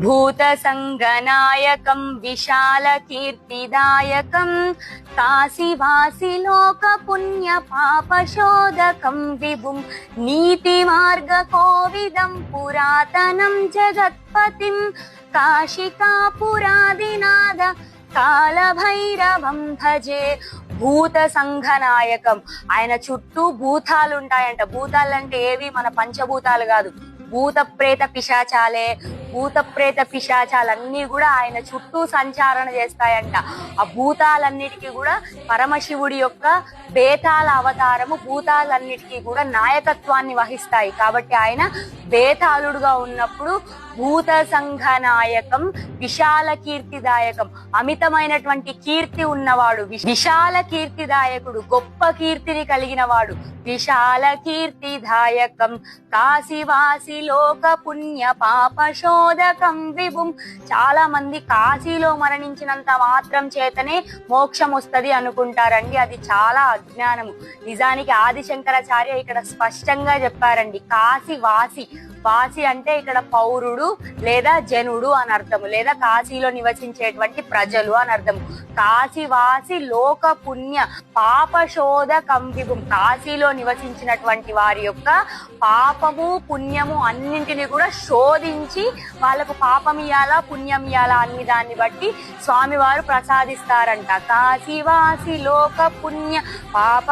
భూతసంగనాయకం విశాల కీర్తిదాయకం కాశీవాసి లోక పుణ్య పాపశోధకం విభుం నీతి మార్గ కోవిదం పురాతనం జగత్పతిం కాశికాపురాదినాద కాలభైరవం భజే. భూత సంఘనాయకం, ఆయన చుట్టూ భూతాలు ఉంటాయంట. భూతాలు అంటే ఏవి? మన పంచభూతాలు కాదు, భూత ప్రేత పిశాచాలే. భూత ప్రేత పిశాచాలన్నీ కూడా ఆయన చుట్టూ సంచారణ చేస్తాయంట. ఆ భూతాలన్నిటికీ కూడా పరమశివుడి యొక్క బేతాల అవతారము భూతాలన్నిటికీ కూడా నాయకత్వాన్ని వహిస్తాయి. కాబట్టి ఆయన బేతాళుడుగా ఉన్నప్పుడు భూత సంఘనాయకం విశాల కీర్తిదాయకం, అమితమైనటువంటి కీర్తి ఉన్నవాడు, విశాల కీర్తిదాయకుడు, గొప్ప కీర్తిని కలిగిన వాడు. విశాల కీర్తిదాయకం కాశీవాసి లోక పుణ్య పాపశోధకం విభుం. చాలా మంది కాశీలో మరణించినంత మాత్రం చేతనే మోక్షం వస్తది అనుకుంటారండి. అది చాలా అజ్ఞానము. నిజానికి ఆదిశంకరాచార్య ఇక్కడ స్పష్టంగా చెప్పారండి. కాశీవాసి, వాసి అంటే ఇక్కడ పౌరుడు లేదా జనుడు అని అర్థము, లేదా కాశీలో నివసించేటువంటి ప్రజలు అని అర్థము. కాశీవాసి లోక పుణ్య పాపశోధకం విభుం. కాశీలో నివసించినటువంటి వారి యొక్క పాపము పుణ్యము అన్నింటినీ కూడా శోధించి వాళ్ళకు పాపం ఇయ్యాలా పుణ్యం ఇయ్యాలా అన్ని దాన్ని బట్టి స్వామివారు ప్రసాదిస్తారంట. కాశీవాసి లోక పుణ్య పాప